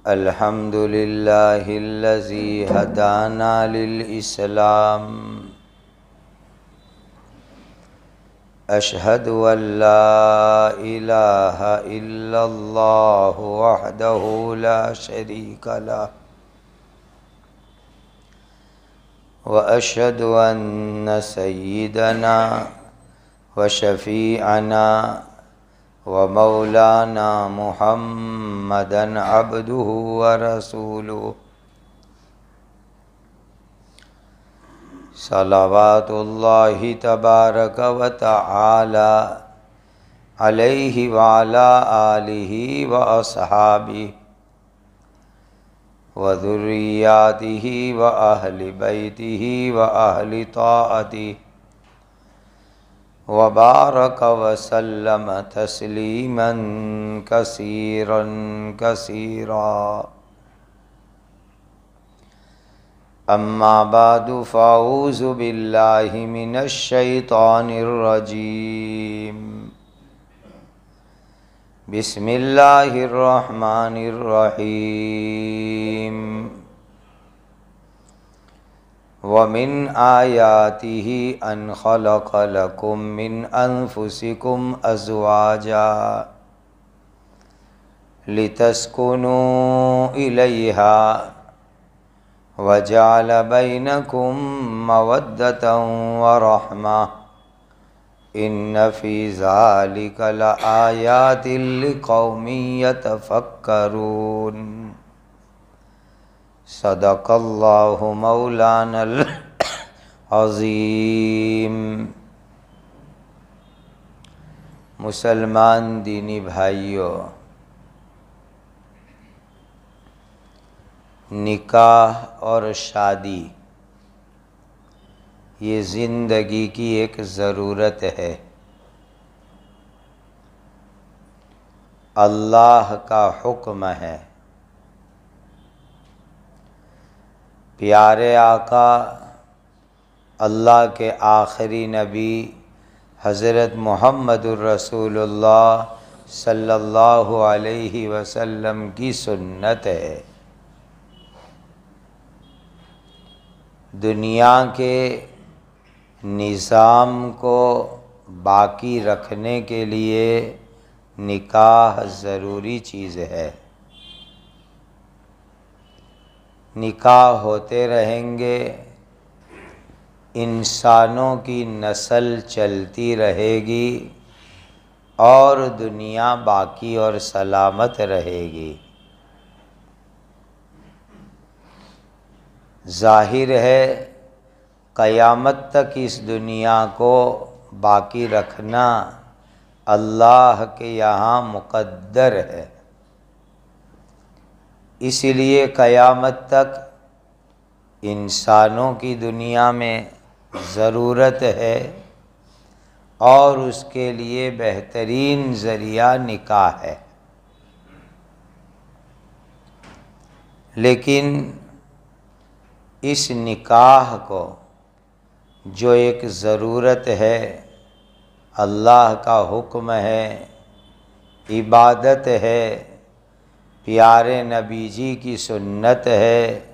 अल्हम्दुलिल्लाहिल्लज़ी हदाना लिल-इस्लाम अशहदु अल्ला इलाहा इल्लल्लाहु वहदहु ला शरीका लह व अशहदु अन्न सय्यिदना व शफीअना व मौलाना मुहम्मदन अब्दुहु व रसूलुहु सलावतुल्लाहि तबारक व तआला अलैहि व अला आलिहि व अस्हाबिहि व ज़ुर्रिय्यातिहि व अहलि बैतिहि व अहलि ताअतिहि व बारक व सल्लम तस्लीमन कसीरन कसीरा। अम्मा बादु फ़अऊज़ु बिल्लाहि मिनश शैतानिर रजीम। बिस्मिल्लाहिर रहमानिर रहीम। व मिन आयातिहि अन खलक़ लकुम मिन अनफुसिकुम अज़वाजा लितस्कुनू इलैहा व जअल बैनकुम मवद्दतन व रहमा इन्न फ़ी ज़ालिका लआयातिन लिक़ौमिन यतफ़क्करून। सदक़ल्लाहु मौलानल अज़ीम। मुसलमान दीनी भाइयों, निकाह और शादी ये ज़िंदगी की एक ज़रूरत है। अल्लाह का हुक्म है। प्यारे आका अल्लाह के आखिरी नबी हज़रत मुहम्मदुर रसूलुल्लाह सल्लल्लाहु अलैहि वसल्लम की सुन्नत है। दुनिया के निज़ाम को बाकी रखने के लिए निकाह ज़रूरी चीज़ है। निकाह होते रहेंगे, इंसानों की नस्ल चलती रहेगी और दुनिया बाकी और सलामत रहेगी। ज़ाहिर है क़यामत तक इस दुनिया को बाकी रखना अल्लाह के यहाँ मुक़द्दर है। इसलिए क़यामत तक इंसानों की दुनिया में ज़रूरत है और उसके लिए बेहतरीन ज़रिया निकाह है। लेकिन इस निकाह को जो एक ज़रूरत है, अल्लाह का हुक्म है, इबादत है, प्यारे नबी जी की सुन्नत है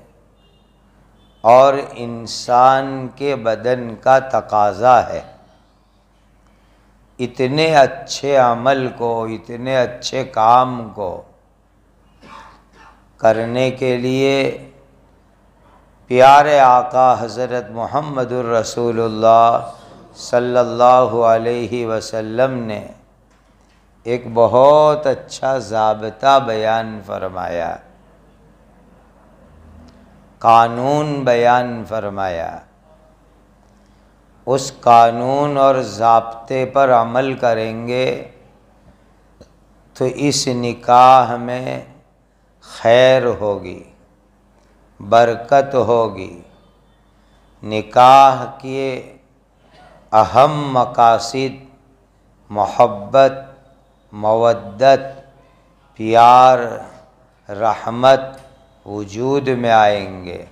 और इंसान के बदन का तकाज़ा है, इतने अच्छे अमल को, इतने अच्छे काम को करने के लिए प्यारे आका हज़रत मुहम्मदुर रसूलुल्लाह सल्लल्लाहु अलैहि वसल्लम ने एक बहुत अच्छा ज़ाब्ता बयान फरमाया, कानून बयान फरमाया। उस कानून और ज़ाब्ते पर अमल करेंगे तो इस निकाह में खैर होगी, बरकत होगी। निकाह के अहम मकासिद मोहब्बत, मवद्दत, प्यार, रहमत वजूद में आएंगे।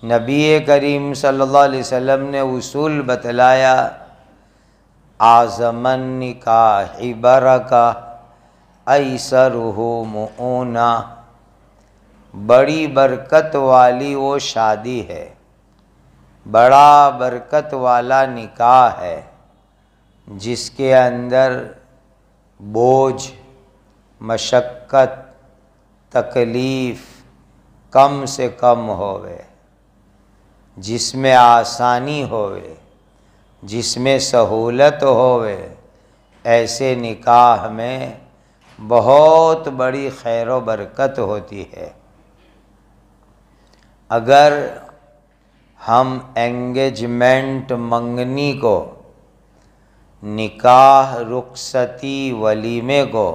नबी करीम सल्लल्लाहु अलैहि वसल्लम ने उसूल बतलाया, आज़मन निकाह बरका, ऐसरुहु मुऊना, बड़ी बरकत वाली वो शादी है, बड़ा बरकत वाला निकाह है जिसके अंदर बोझ, मशक्क़त, तकलीफ़ कम से कम होवे, जिसमें आसानी होवे, जिसमें सहूलत होवे, ऐसे निकाह में बहुत बड़ी खैर व बरकत होती है। अगर हम एंगेजमेंट मंगनी को, निकाह रुखसती वलीमे को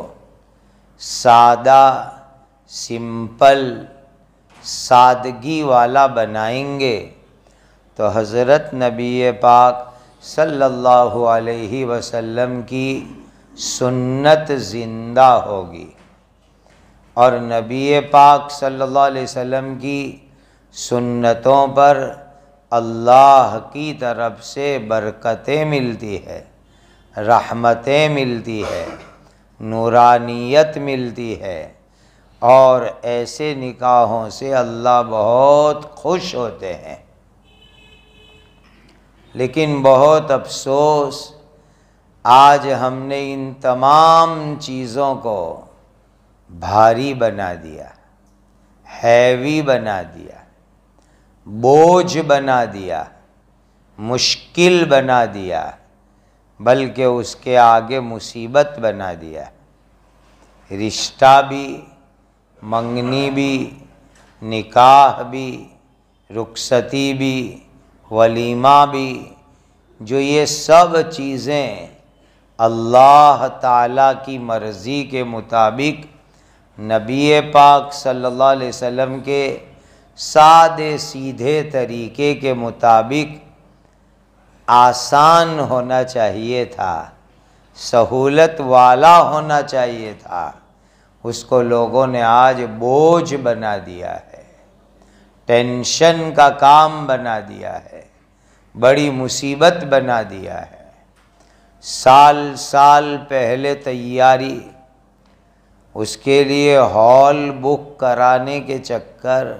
सादा, सिंपल, सादगी वाला बनाएंगे तो हज़रत नबी पाक सल्लल्लाहु अलैहि वसल्लम की सुन्नत ज़िंदा होगी और नबी पाक सल्लल्लाहु अलैहि वसल्लम की सुन्नतों पर अल्लाह की तरफ से बरकतें मिलती है, रहमतें मिलती है, नूरानियत मिलती है और ऐसे निकाहों से अल्लाह बहुत खुश होते हैं। लेकिन बहुत अफसोस, आज हमने इन तमाम चीज़ों को भारी बना दिया, हैवी बना दिया, बोझ बना दिया, मुश्किल बना दिया, बल्कि उसके आगे मुसीबत बना दिया। रिश्ता भी, मंगनी भी, निकाह भी, रुखसती भी, वलीमा भी, जो ये सब चीज़ें अल्लाह ताला की मर्ज़ी के मुताबिक नबी पाक सल्लल्लाहु अलैहि वसल्लम के सादे सीधे तरीके के मुताबिक आसान होना चाहिए था, सहूलत वाला होना चाहिए था, उसको लोगों ने आज बोझ बना दिया है, टेंशन का काम बना दिया है, बड़ी मुसीबत बना दिया है। साल साल पहले तैयारी, उसके लिए हॉल बुक कराने के चक्कर,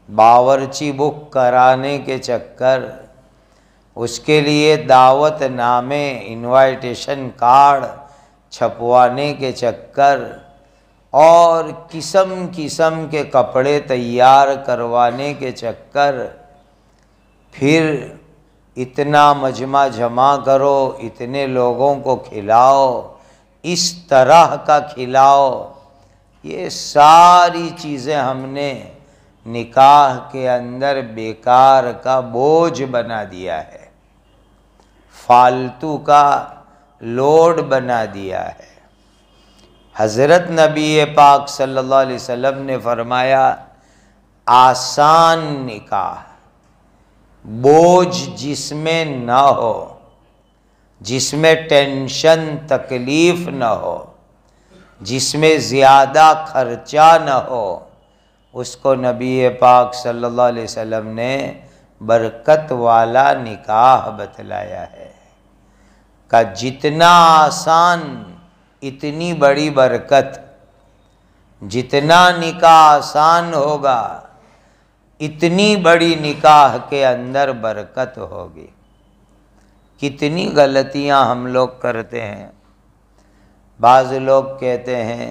बावर्ची बुक कराने के चक्कर, उसके लिए दावत नामे, इनवाइटेशन कार्ड छपवाने के चक्कर और किस्म किस्म के कपड़े तैयार करवाने के चक्कर, फिर इतना मजमा जमा करो, इतने लोगों को खिलाओ, इस तरह का खिलाओ, ये सारी चीज़ें हमने निकाह के अंदर बेकार का बोझ बना दिया है, फालतू का लोड बना दिया है। हज़रत नबी पाक सल्लल्लाहु अलैहि वसल्लम ने फरमाया, आसान निकाह, बोझ जिसमें न हो, जिसमें टेंशन तकलीफ़ न हो, जिसमें ज़्यादा खर्चा न हो, उसको नबी पाक सल्लल्लाहु अलैहि वसल्लम ने बरकत वाला निकाह बतलाया है। का जितना आसान इतनी बड़ी बरकत, जितना निकाह आसान होगा इतनी बड़ी निकाह के अंदर बरकत होगी। कितनी गलतियां हम लोग करते हैं। बाज़ लोग कहते हैं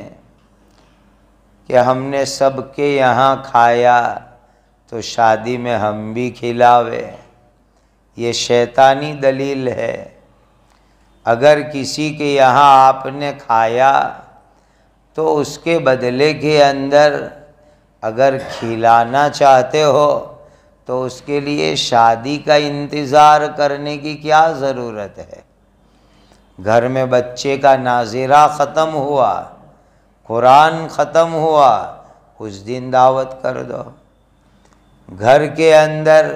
कि हमने सबके यहाँ खाया तो शादी में हम भी खिलावे। ये शैतानी दलील है। अगर किसी के यहाँ आपने खाया तो उसके बदले के अंदर अगर खिलाना चाहते हो तो उसके लिए शादी का इंतज़ार करने की क्या ज़रूरत है। घर में बच्चे का नाज़िरा ख़त्म हुआ, कुरान ख़त्म हुआ, उस दिन दावत कर दो। घर के अंदर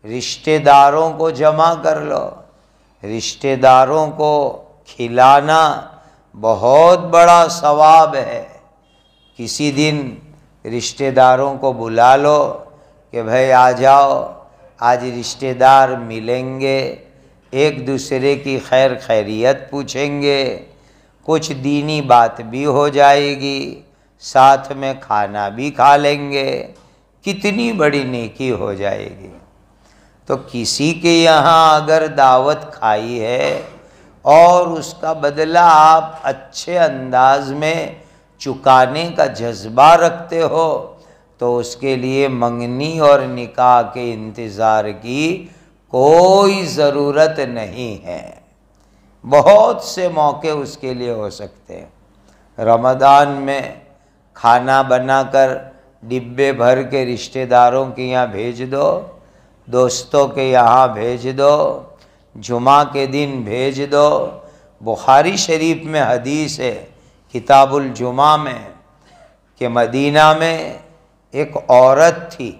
रिश्तेदारों को जमा कर लो। रिश्तेदारों को खिलाना बहुत बड़ा सवाब है। किसी दिन रिश्तेदारों को बुला लो कि भाई आ जाओ, आज रिश्तेदार मिलेंगे, एक दूसरे की खैर खैरियत पूछेंगे, कुछ दीनी बात भी हो जाएगी, साथ में खाना भी खा लेंगे, कितनी बड़ी नेकी हो जाएगी। तो किसी के यहाँ अगर दावत खाई है और उसका बदला आप अच्छे अंदाज में चुकाने का जज्बा रखते हो, तो उसके लिए मंगनी और निकाह के इंतज़ार की कोई ज़रूरत नहीं है। बहुत से मौके उसके लिए हो सकते हैं। रमज़ान में खाना बनाकर डिब्बे भर के रिश्तेदारों के यहाँ भेज दो, दोस्तों के यहाँ भेज दो, जुमा के दिन भेज दो। बुखारी शरीफ में हदीस है किताबुल जुमा में कि मदीना में एक औरत थी,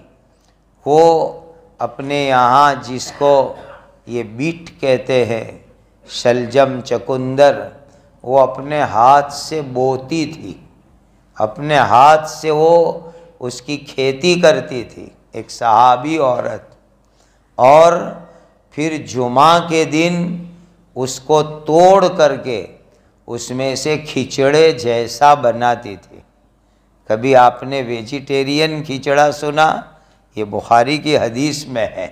वो अपने यहाँ जिसको ये बीट कहते हैं, शलजम चकुंदर, वो अपने हाथ से बोती थी, अपने हाथ से वो उसकी खेती करती थी, एक सहाबी औरत। और फिर जुमा के दिन उसको तोड़ करके उसमें से खिचड़े जैसा बनाती थी। कभी आपने वेजिटेरियन खिचड़ा सुना? ये बुखारी की हदीस में है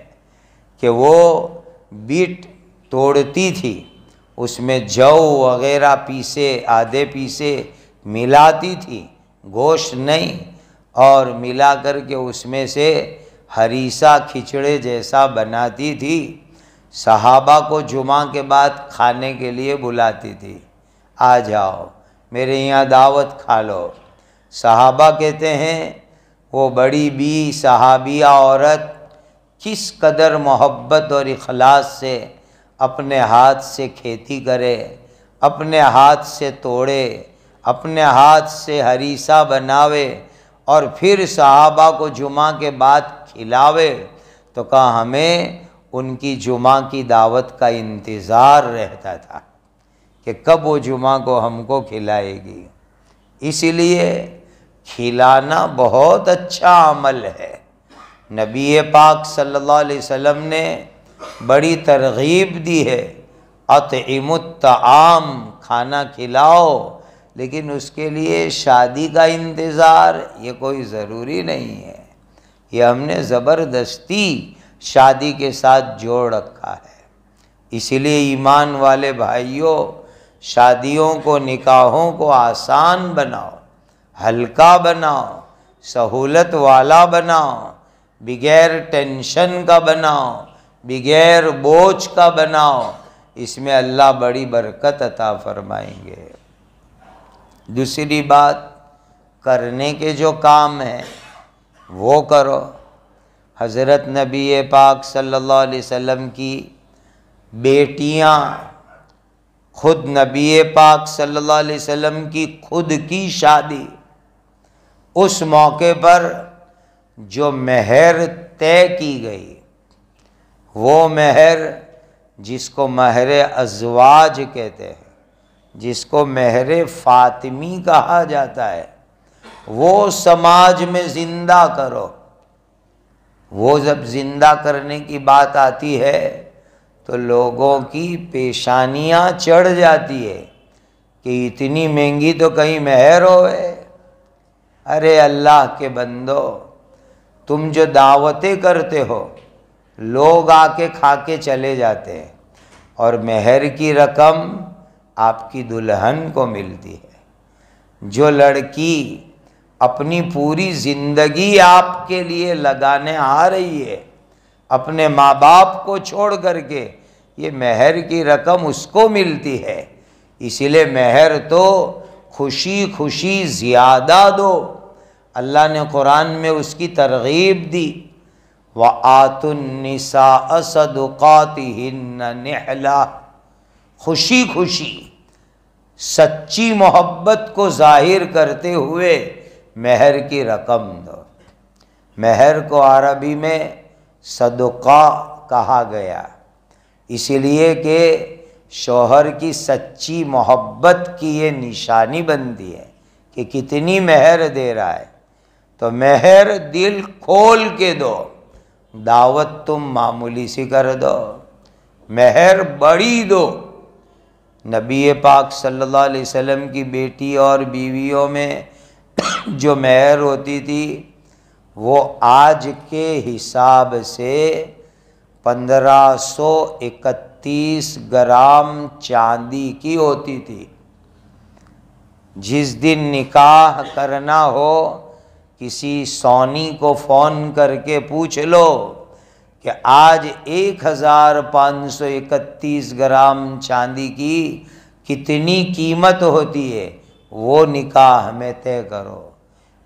कि वो बीट तोड़ती थी, उसमें जौ वगैरह पीसे, आधे पीसे मिलाती थी, गोश्त नहीं, और मिला करके उसमें से हरीसा खिचड़े जैसा बनाती थी। सहाबा को जुमा के बाद खाने के लिए बुलाती थी, आ जाओ मेरे यहाँ दावत खा लो। सहाबा कहते हैं वो बड़ी भी सहाबिया औरत किस कदर मोहब्बत और इखलास से अपने हाथ से खेती करे, अपने हाथ से तोड़े, अपने हाथ से हरीसा बनावे और फिर सहाबा को जुमा के बाद खिलावे। तो कहा हमें उनकी जुमा की दावत का इंतज़ार रहता था कि कब वो जुमा को हमको खिलाएगी। इसीलिए खिलाना बहुत अच्छा अमल है। नबी पाक सल्लल्लाहु अलैहि वसल्लम ने बड़ी तरगीब दी है, अतइमुत ताआम, खाना खिलाओ, लेकिन उसके लिए शादी का इंतज़ार ये कोई ज़रूरी नहीं है। ये हमने ज़बरदस्ती शादी के साथ जोड़ रखा है। इसीलिए ईमान वाले भाइयों, शादियों को, निकाहों को आसान बनाओ, हल्का बनाओ, सहूलत वाला बनाओ, बगैर टेंशन का बनाओ, बगैर बोझ का बनाओ। इसमें अल्लाह बड़ी बरकत अता फरमाएंगे। दूसरी बात, करने के जो काम हैं वो करो। हज़रत नबी पाक सल्लल्लाहु अलैहि वसल्लम की बेटियां, खुद नबी पाक सल्लल्लाहु अलैहि वसल्लम की खुद की शादी, उस मौके पर जो महर तय की गई, वो महर जिसको महर अज़वाज कहते हैं, जिसको महर फ़ातिमी कहा जाता है, वो समाज में ज़िंदा करो। वो जब ज़िंदा करने की बात आती है तो लोगों की पेशानियाँ चढ़ जाती है कि इतनी महंगी तो कहीं महर होए। अरे अल्लाह के बंदो, तुम जो दावतें करते हो, लोग आके खा के चले जाते हैं और महर की रकम आपकी दुल्हन को मिलती है। जो लड़की अपनी पूरी ज़िंदगी आपके लिए लगाने आ रही है, अपने माँ बाप को छोड़ करके, ये महर की रकम उसको मिलती है। इसीलिए महर तो खुशी खुशी ज़्यादा दो। अल्लाह ने कुरान में उसकी तरगीब दी, व आतुन्निसा सदुकातिहिन्ना निहला, खुशी खुशी सच्ची मोहब्बत को जाहिर करते हुए महर की रकम दो। महर को अरबी में सदका कहा गया, इसीलिए कि शौहर की सच्ची मोहब्बत की ये निशानी बनती है कि कितनी महर दे रहा है। तो महर दिल खोल के दो, दावत तुम मामूली सी कर दो, महर बड़ी दो। नबी पाक सल्लल्लाहु अलैहि वसल्लम की बेटी और बीवियों में जो मेहर होती थी वो आज के हिसाब से 1531 ग्राम चांदी की होती थी। जिस दिन निकाह करना हो किसी सोनी को फ़ोन करके पूछ लो कि आज 1531 ग्राम चांदी की कितनी कीमत होती है, वो निकाह में तय करो।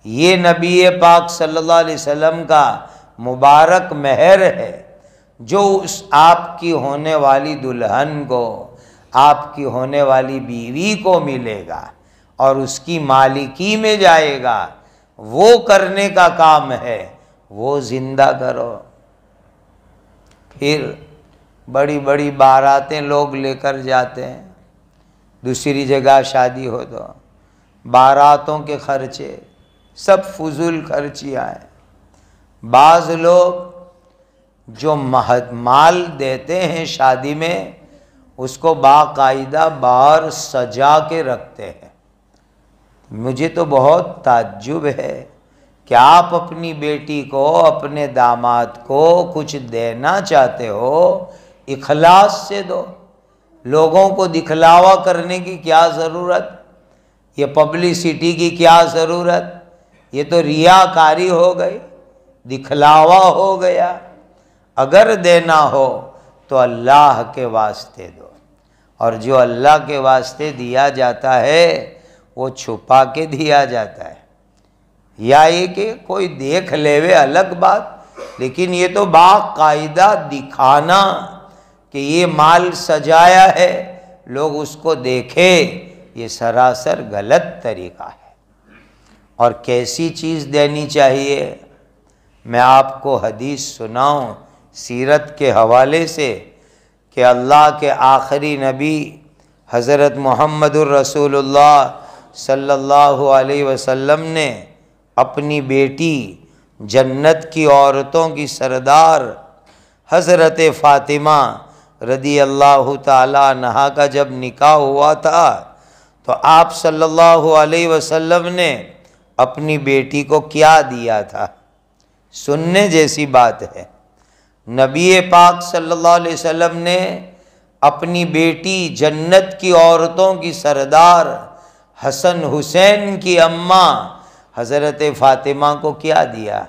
ये नबी पाक सल्लल्लाहु अलैहि वसल्लम का मुबारक मेहर है जो उस आपकी होने वाली दुल्हन को, आपकी होने वाली बीवी को मिलेगा और उसकी मालिकी में जाएगा। वो करने का काम है, वो जिंदा करो। फिर बड़ी बड़ी बारातें लोग लेकर जाते हैं, दूसरी जगह शादी हो तो बारातों के खर्चे सब फजूल खर्चियाँ हैं। बाज़ लोग जो माल देते हैं शादी में उसको बाकायदा बाहर सजा के रखते हैं। मुझे तो बहुत ताज्जुब है कि आप अपनी बेटी को, अपने दामाद को कुछ देना चाहते हो, इखलास से दो। लोगों को दिखलावा करने की क्या ज़रूरत, ये पब्लिसिटी की क्या ज़रूरत, ये तो रियाकारी हो गई, दिखलावा हो गया। अगर देना हो तो अल्लाह के वास्ते दो, और जो अल्लाह के वास्ते दिया जाता है वो छुपा के दिया जाता है। या ये कि कोई देख लेवे अलग बात, लेकिन ये तो बाकायदा दिखाना कि ये माल सजाया है, लोग उसको देखें, ये सरासर गलत तरीका है। और कैसी चीज़ देनी चाहिए, मैं आपको हदीस सुनाऊं सीरत के हवाले से कि अल्लाह के आखिरी नबी हज़रत मुहम्मदुर रसूलुल्लाह सल्लल्लाहु अलैहि वसल्लम ने अपनी बेटी जन्नत की औरतों की सरदार हज़रत फ़ातिमा रदी अल्लाह ताला अन्हा का जब निकाह हुआ था तो आप सल्लल्लाहु अलैहि वसल्लम ने अपनी बेटी को क्या दिया था, सुनने जैसी बात है। नबी पाक सल्लल्लाहु अलैहि वसल्लम ने अपनी बेटी जन्नत की औरतों की सरदार हसन हुसैन की अम्मा हज़रत फ़ातिमा को क्या दिया।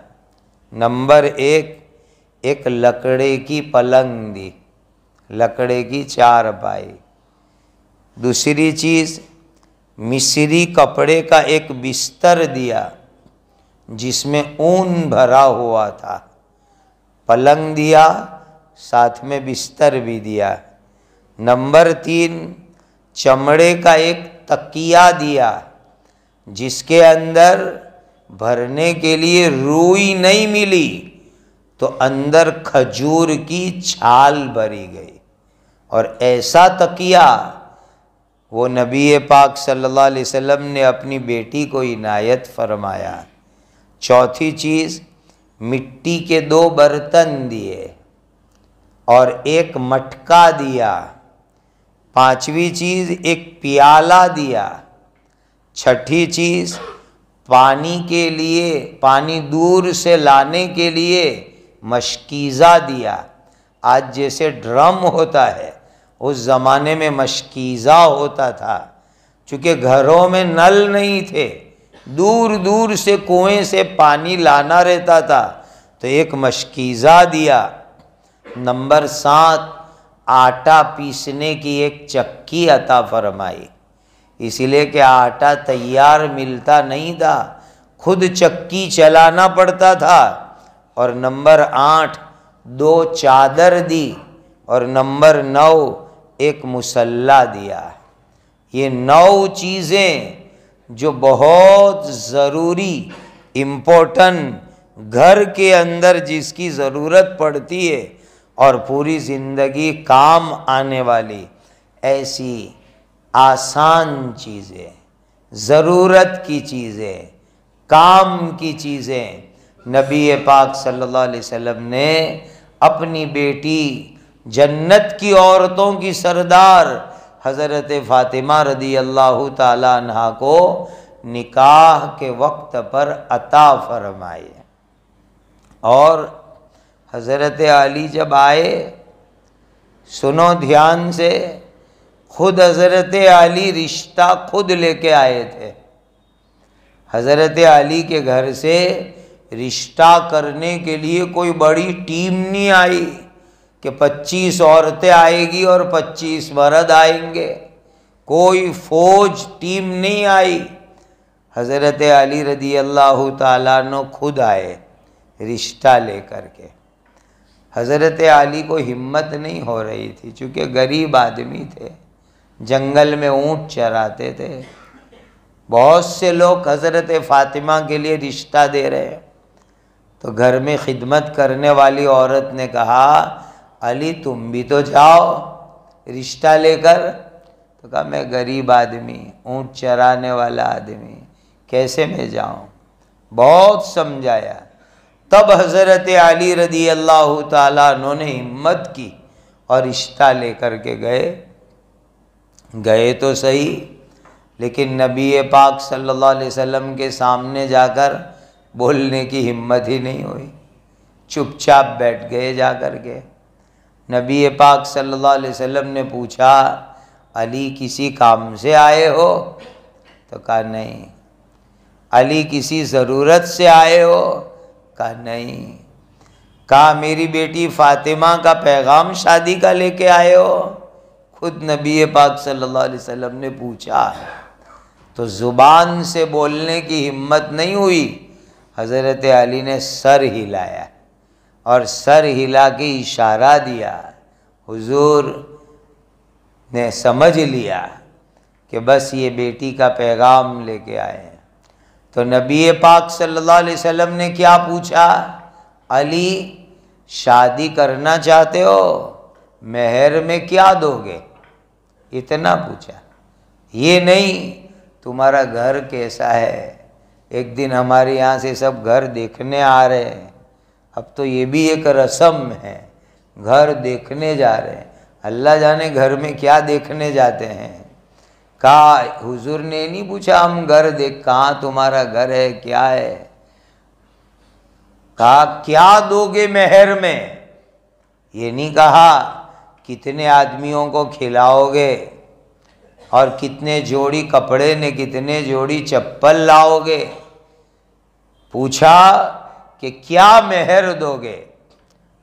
नंबर एक लकड़े की पलंग दी, लकड़े की चारपाई। दूसरी चीज़ मिस्री कपड़े का एक बिस्तर दिया जिसमें ऊन भरा हुआ था। पलंग दिया, साथ में बिस्तर भी दिया। नंबर 3 चमड़े का एक तकिया दिया जिसके अंदर भरने के लिए रुई नहीं मिली तो अंदर खजूर की छाल भरी गई, और ऐसा तकिया वो नबी पाक सल्लल्लाहु अलैहि वसल्लम ने अपनी बेटी को इनायत फरमाया। चौथी चीज़ मिट्टी के 2 बर्तन दिए और एक मटका दिया। पांचवी चीज़ एक प्याला दिया। छठी चीज़ पानी के लिए, पानी दूर से लाने के लिए मशकीज़ा दिया। आज जैसे ड्रम होता है, उस ज़माने में मशकीज़ा होता था। चूँकि घरों में नल नहीं थे, दूर दूर से कुएं से पानी लाना रहता था, तो एक मशकीज़ा दिया। नंबर 7 आटा पीसने की एक चक्की अता फरमाई, इसलिए कि आटा तैयार मिलता नहीं था, खुद चक्की चलाना पड़ता था। और नंबर 8 2 चादर दी, और नंबर 9 एक मुसल्ला दिया। ये 9 चीज़ें जो बहुत ज़रूरी, इम्पोर्टेंट, घर के अंदर जिसकी ज़रूरत पड़ती है और पूरी ज़िंदगी काम आने वाली ऐसी आसान चीज़ें, ज़रूरत की चीज़ें, काम की चीज़ें नबी पाक सल्लल्लाहु अलैहि वसल्लम ने अपनी बेटी जन्नत की औरतों की सरदार हज़रत फ़ातिमा रदी अल्लाह ताला अन्हा को निकाह के वक्त पर अता फरमाए। और हज़रत अली जब आए, सुनो ध्यान से, खुद हज़रत अली रिश्ता खुद लेके आए थे। हज़रत अली के घर से रिश्ता करने के लिए कोई बड़ी टीम नहीं आई कि 25 औरतें आएगी और 25 मर्द आएंगे, कोई फौज टीम नहीं आई। हज़रत अली रदी अल्लाह ताला अन्हु खुद आए रिश्ता लेकर के। हज़रत अली को हिम्मत नहीं हो रही थी, चूँकि गरीब आदमी थे, जंगल में ऊँट चराते थे। बहुत से लोग हज़रत फ़ातिमा के लिए रिश्ता दे रहे हैं, तो घर में खिदमत करने वाली औरत ने कहा, अली तुम भी तो जाओ रिश्ता लेकर। तो कहा मैं गरीब आदमी, ऊँट चराने वाला आदमी, कैसे मैं जाऊँ। बहुत समझाया, तब हज़रत अली रदी अल्लाह ताला अन्हु ने हिम्मत की और रिश्ता लेकर के गए तो सही, लेकिन नबी पाक सल्लल्लाहु अलैहि वसल्लम के सामने जाकर बोलने की हिम्मत ही नहीं हुई, चुपचाप बैठ गए जाकर के। नबी पाक सल्लल्लाहु अलैहि वसल्लम ने पूछा, अली किसी काम से आए हो? तो कहा नहीं। अली किसी ज़रूरत से आए हो? कहा नहीं। कहा मेरी बेटी फ़ातिमा का पैगाम शादी का लेके आए हो? खुद नबी पाक सल्लल्लाहु अलैहि वसल्लम ने पूछा। तो ज़ुबान से बोलने की हिम्मत नहीं हुई, हज़रत अली ने सर हिलाया और सर हिला के इशारा दिया। हुजूर ने समझ लिया कि बस ये बेटी का पैगाम लेके आए। तो नबी पाक सल्लल्लाहु अलैहि वसल्लम ने क्या पूछा, अली शादी करना चाहते हो, मेहर में क्या दोगे? इतना पूछा, ये नहीं तुम्हारा घर कैसा है। एक दिन हमारे यहाँ से सब घर देखने आ रहे हैं, अब तो ये भी एक रस्म है, घर देखने जा रहे हैं। अल्लाह जाने घर में क्या देखने जाते हैं। कहा हुजूर ने नहीं पूछा हम घर देख, कहाँ तुम्हारा घर है, क्या है। कहा क्या दोगे मेहर में? ये नहीं कहा कितने आदमियों को खिलाओगे और कितने जोड़ी कपड़े ने कितने जोड़ी चप्पल लाओगे। पूछा कि क्या मेहर दोगे।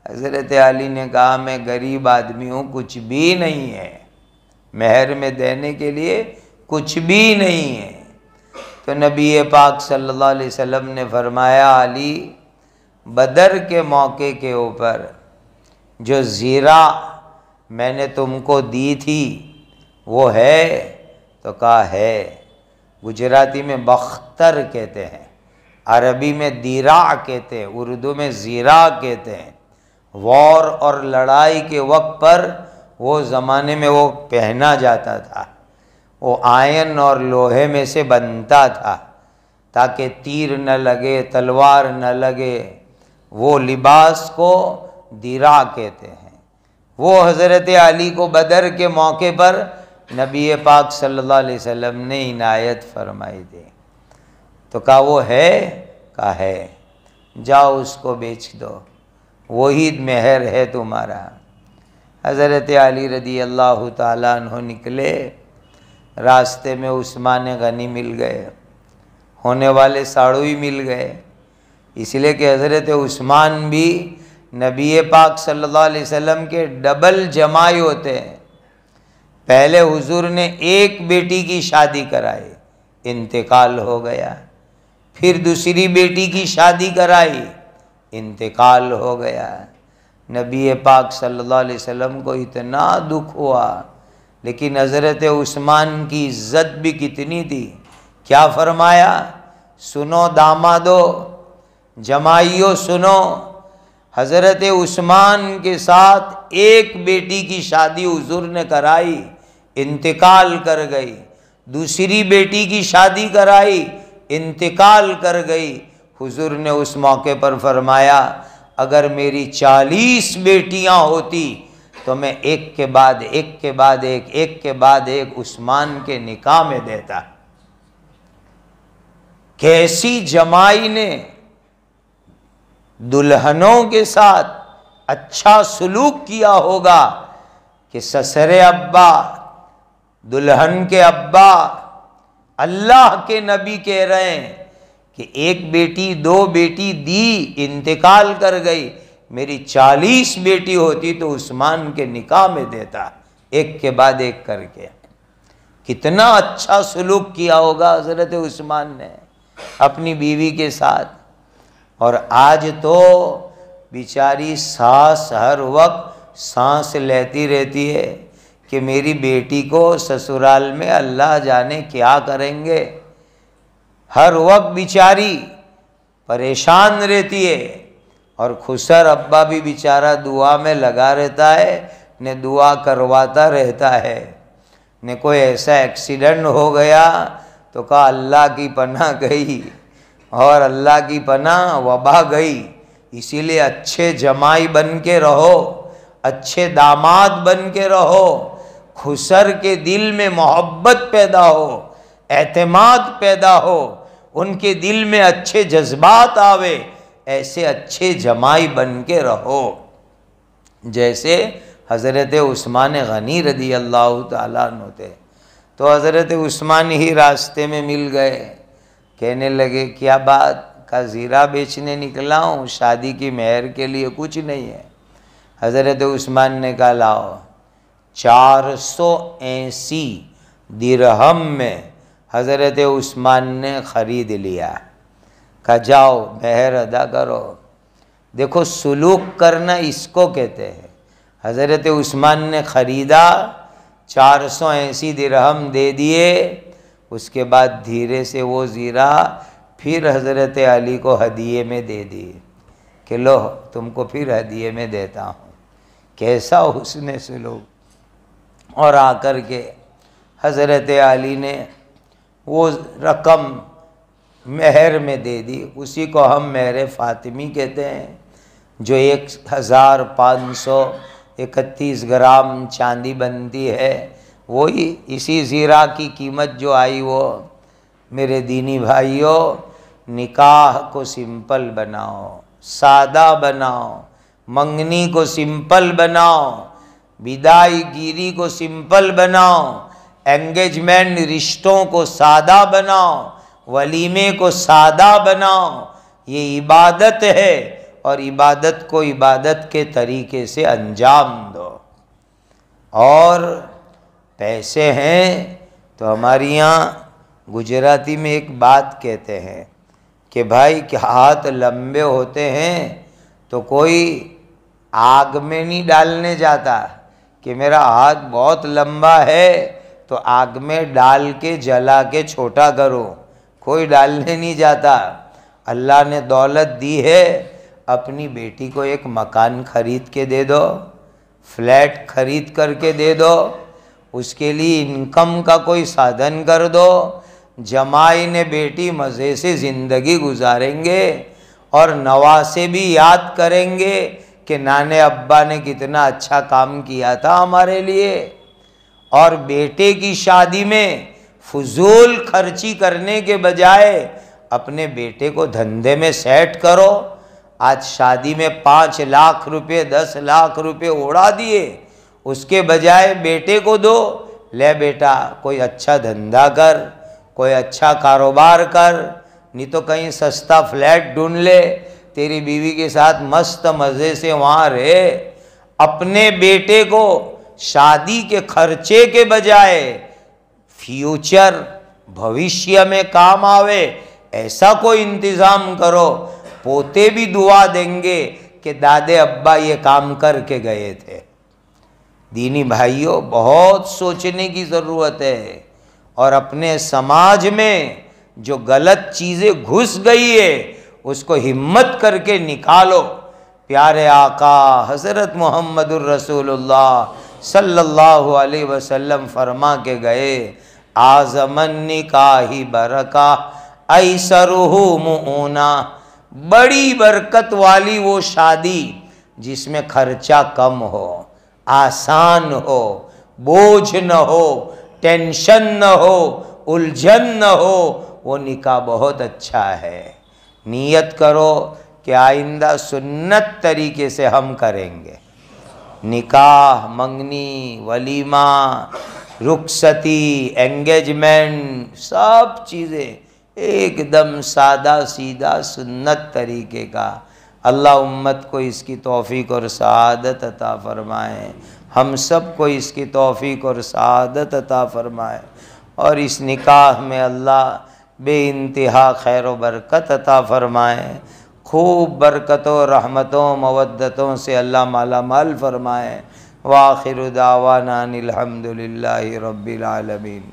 हज़रत अली ने कहा मैं गरीब आदमी हूँ, कुछ भी नहीं है, मेहर में देने के लिए कुछ भी नहीं है। तो नबी पाक सल्लल्लाहु अलैहि वसल्लम ने फरमाया, अली बदर के मौके के ऊपर जो ज़ीरा मैंने तुमको दी थी वो है? तो कहा है। गुजराती में बख्तर कहते हैं, अरबी में दीरा कहते हैं, उर्दू में ज़ीरा कहते हैं। वॉर और लड़ाई के वक्त पर वो ज़माने में वो पहना जाता था, वो आयन और लोहे में से बनता था ताकि तीर न लगे, तलवार न लगे। वो लिबास को दीरा कहते हैं। वो हज़रत अली को बदर के मौके पर नबी पाक सल्लल्लाहु अलैहि वसल्लम ने इनायत फरमाई थी। तो कहा वो है? कहा है। जाओ उसको बेच दो, वही मेहर है तुम्हारा। हज़रत अली रदी अल्लाह ताला अन्हु निकले, रास्ते में उस्मान गनी मिल गए, होने वाले साड़ू मिल गए। इसलिए कि हज़रत उस्मान भी नबी पाक सल्लल्लाहु अलैहि वसल्लम के डबल जमाई होते हैं। पहले हुजूर ने एक बेटी की शादी कराई, इंतकाल हो गया। फिर दूसरी बेटी की शादी कराई, इंतकाल हो गया। नबी पाक सल्लल्लाहु अलैहि वसल्लम को इतना दुख हुआ, लेकिन हज़रत उस्मान की इज़्ज़त भी कितनी थी। क्या फरमाया, सुनो दामादो, जमाइयो सुनो, हज़रत उस्मान के साथ एक बेटी की शादी हुजूर ने कराई, इंतकाल कर गई। दूसरी बेटी की शादी कराई, इंतकाल कर गई। हुजूर ने उस मौके पर फरमाया, अगर मेरी 40 बेटियां होती तो मैं एक के बाद एक के बाद एक के बाद एक उस्मान के निकाह में देता। कैसी जमाई ने दुल्हनों के साथ अच्छा सलूक किया होगा कि ससरे अब्बा, दुल्हन के अब्बा, अल्लाह के नबी कह रहे हैं कि एक बेटी दो बेटी दी, इंतकाल कर गई, मेरी 40 बेटी होती तो उस्मान के निकाह में देता, एक के बाद एक करके। कितना अच्छा सलूक किया होगा हजरत उस्मान ने अपनी बीवी के साथ। और आज तो बेचारी सास हर वक्त सांस लेती रहती है कि मेरी बेटी को ससुराल में अल्लाह जाने क्या करेंगे। हर वक्त बेचारी परेशान रहती है। और खुसर अब्बा भी बेचारा दुआ में लगा रहता है, ने दुआ करवाता रहता है। ने कोई ऐसा एक्सीडेंट हो गया तो कहा अल्लाह की पनाह गई, और अल्लाह की पनाह वबा गई। इसीलिए अच्छे जमाई बन के रहो, अच्छे दामाद बन के रहो, खुसर के दिल में मोहब्बत पैदा हो, एतमाद पैदा हो, उनके दिल में अच्छे जज्बात आवे, ऐसे अच्छे जमाई बन के रहो। जैसे हज़रत उस्मान गनी रदी अल्लाह ताला अन्हु थे। तो हज़रत उस्मान ही रास्ते में मिल गए। कहने लगे क्या बात, का ज़ीरा बेचने निकला हूँ, शादी की मेहर के लिए कुछ नहीं है। हज़रत उस्मान ने कहा लाओ। 480 दिरहम में हज़रत उस्मान ने ख़रीद लिया। कहा जाओ मेहर अदा करो। देखो सुलूक करना इसको कहते हैं। हज़रत उस्मान ने ख़रीदा, 480 दिरहम दे दिए। उसके बाद धीरे से वो ज़ीरा फिर हज़रत अली को हदिये में दे दिए कि लो तुमको फिर हदिये में देता हूँ। कैसा हुस्न सलूक। और आकर के हज़रत अली ने वो रकम मेहर में दे दी। उसी को हम मेहर फ़ातिमी कहते हैं, जो 1531 ग्राम चांदी बनती है। वही इसी ज़ीरा की कीमत जो आई वो। मेरे दीनी भाइयों, निकाह को सिंपल बनाओ, सादा बनाओ, मंगनी को सिंपल बनाओ, विदाई गिरी को सिंपल बनाओ, एंगेजमेंट रिश्तों को सादा बनाओ, वलीमे को सादा बनाओ। ये इबादत है और इबादत को इबादत के तरीके से अंजाम दो। और पैसे हैं तो हमारे यहाँ गुजराती में एक बात कहते हैं कि भाई के हाथ लंबे होते हैं तो कोई आग में नहीं डालने जाता कि मेरा हाथ बहुत लंबा है तो आग में डाल के जला के छोटा करो। कोई डालने नहीं जाता। अल्लाह ने दौलत दी है, अपनी बेटी को एक मकान खरीद के दे दो, फ्लैट खरीद करके दे दो, उसके लिए इनकम का कोई साधन कर दो। जमाई ने बेटी मज़े से ज़िंदगी गुजारेंगे और नवासे भी याद करेंगे कि नाने अब्बा ने कितना अच्छा काम किया था हमारे लिए। और बेटे की शादी में फजूल खर्ची करने के बजाय अपने बेटे को धंधे में सेट करो। आज शादी में 5 लाख रुपए 10 लाख रुपए उड़ा दिए, उसके बजाय बेटे को दो, ले बेटा कोई अच्छा धंधा कर, कोई अच्छा कारोबार कर, नहीं तो कहीं सस्ता फ्लैट ढूंढ ले, तेरी बीवी के साथ मस्त मज़े से वहाँ रहे। अपने बेटे को शादी के खर्चे के बजाय फ्यूचर भविष्य में काम आवे ऐसा कोई इंतज़ाम करो। पोते भी दुआ देंगे कि दादे अब्बा ये काम करके गए थे। दीनी भाइयों, बहुत सोचने की ज़रूरत है। और अपने समाज में जो गलत चीज़ें घुस गई है उसको हिम्मत करके निकालो। प्यारे आका हज़रत मुहम्मदुर रसूलुल्लाह सल्लल्लाहु अलैहि वसल्लम फरमा के गए, आज़मन निकाही बरका ऐसरुहु मुऊना। बड़ी बरकत वाली वो शादी जिसमें खर्चा कम हो। आसान हो, बोझ न हो, टेंशन न हो, उलझन न हो, वो निकाह बहुत अच्छा है। नियत करो कि आइंदा सुन्नत तरीके से हम करेंगे। निकाह, मंगनी, वलीमा, रुखसती, एंगेजमेंट, सब चीज़ें एकदम सादा सीधा सुन्नत तरीके का। अल्लाह उम्मत को इसकी तौफीक और सआदत अता फ़रमाए, हम सब को इसकी तौफीक और सआदत अता फ़रमाए, और इस निकाह में अल्लाह बेइंतिहा खैर व बरकत अता फ़रमाए। खूब बरकतों, रहमतों, मवद्दतों से अल्लाह माला माल फ़रमाए। व आखिरु दावाना अनिल हम्दुलिल्लाहि रब्बिल आलमीन।